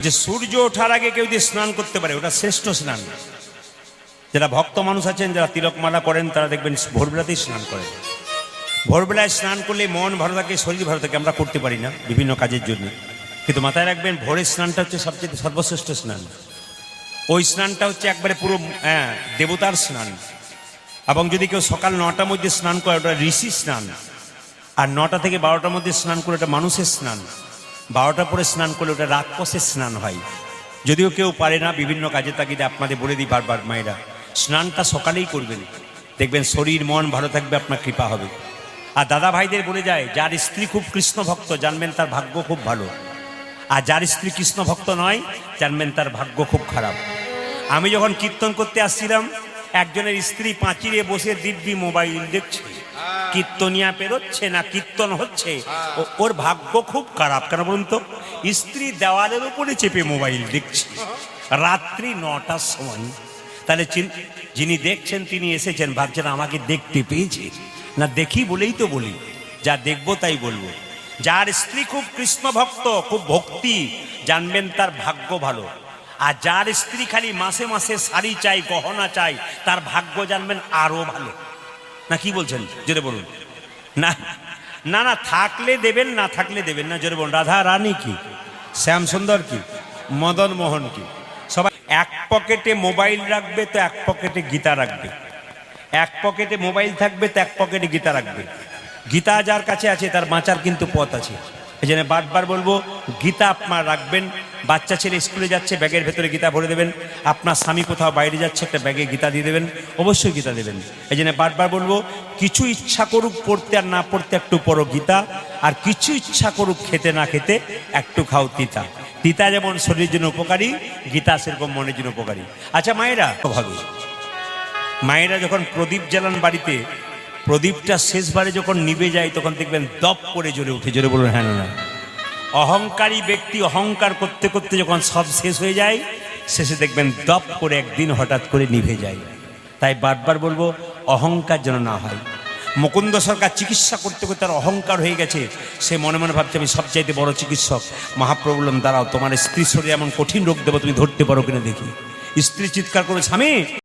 যে সূর্য ওঠার আগে কেউ যদি স্নান করতে পারে ওটা শ্রেষ্ঠ স্নান। যারা ভক্ত মানুষ আছেন, যারা তিলকমালা করেন, তারা দেখবেন ভোরবেলাতেই স্নান করেন। ভোরবেলায় স্নান করলে মন ভালো থাকে, শরীর ভালো থাকে। আমরা করতে পারি না বিভিন্ন কাজের জন্য, কিন্তু মাথায় রাখবেন ভোরের স্নানটা হচ্ছে সবচেয়ে সর্বশ্রেষ্ঠ স্নান। ওই স্নানটা হচ্ছে একবারে পুরো দেবতার স্নান। এবং যদি কেউ সকাল 9টার মধ্যে স্নান করে ওটা ঋষি স্নান, আর 9টা থেকে 12টার মধ্যে স্নান করে ওটা মানুষের স্নান, 12টার পরে স্নান করলে ওটা রাক্ষসের স্নান হয়। যদিও কেউ পারে না বিভিন্ন কাজে তাগিদে, আপনাদের বলে দিই বারবার মায়েরা, স্নানটা সকালেই করবেন, দেখবেন শরীর মন ভালো থাকবে, আপনার কৃপা হবে। আর দাদা ভাইদের বলে যায়, যার স্ত্রী খুব কৃষ্ণ ভক্ত জানবেন তার ভাগ্য খুব ভালো, আর যার স্ত্রী কৃষ্ণ ভক্ত নয় জানবেন তার ভাগ্য খুব খারাপ। আমি যখন কীর্তন করতে আসছিলাম, একজনের স্ত্রী পাঁচিরে বসে দিব্যি মোবাইল দেখছে, কীর্তনিয়া পেরোচ্ছে না কীর্তন হচ্ছে, ওর ভাগ্য খুব খারাপ। কেন বলুন তো? স্ত্রী দেওয়ালের উপরে চেপে মোবাইল দেখছে রাত্রি 9টার সময়। তাহলে যিনি দেখছেন তিনি এসেছেন, ভাবছেন আমাকে দেখতে পেয়েছে না, দেখি বলেই তো বলি, যা দেখবো তাই বলবো। যার স্ত্রী খুব কৃষ্ণ ভক্ত, খুব ভক্তি, জানবেন তার ভাগ্য ভালো। আর যার স্ত্রী খালি মাসে মাসে শাড়ি চাই, গহনা চাই, তার ভাগ্য জানবেন আরো ভালো। না কি বলছেন? জোরে বলুন। না না না, থাকলে দেবেন, না থাকলে দেবেন না। জোরে বলুন। রাধা রানী কি, শ্যাম সুন্দর কি, মদন মোহন কি, সবাই এক পকেটে মোবাইল রাখবে তো এক পকেটে গীতা রাখবে, এক পকেটে মোবাইল থাকবে তো এক পকেটে গীতা রাখবে। গীতা যার কাছে আছে তার বাঁচার কিন্তু পথ আছে। এই জন্য বারবার বলবো, গীতা আপনার রাখবেন। বাচ্চা ছেলে স্কুলে যাচ্ছে, ব্যাগের ভেতরে গীতা ভরে দেবেন। আপনার স্বামী কোথাও বাইরে যাচ্ছে, একটা ব্যাগে গীতা দিয়ে দেবেন, অবশ্যই গীতা দেবেন। এই জন্য বারবার বলবো, কিছু ইচ্ছা করুক পড়তে আর না পড়তে একটু পড়ো গীতা, আর কিছু ইচ্ছা করুক খেতে না খেতে একটু খাও তিতা। তিতা যেমন শরীরের জন্য উপকারী, গীতা সেরকম মনের জন্য উপকারী। আচ্ছা মায়েরা, ভাবে মায়েরা যখন প্রদীপ জ্বালান বাড়িতে, প্রদীপটা শেষবারে যখন নিভে যায় তখন দেখবেন দপ করে জ্বলে উঠে। জোরে বলুন হ্যাঁ না? অহংকারী ব্যক্তি অহংকার করতে করতে যখন সব শেষ হয়ে যায়, শেষে দেখবেন দপ করে একদিন হঠাৎ করে নিভে যায়। তাই বারবার বলবো, অহংকার যেন না হয়। মুকুন্দ সরকার চিকিৎসা করতে করতে তার অহংকার হয়ে গেছে, সে মনে মনে ভাবছে আমি সবচাইতে বড় চিকিৎসক। মহাপ্রভু বললেন, দাঁড়াও, তোমার স্ত্রীর শরীরে এমন কঠিন রোগ দেবো, তুমি ধরতে পারো কিনা দেখি। স্ত্রী চিৎকার করে, স্বামী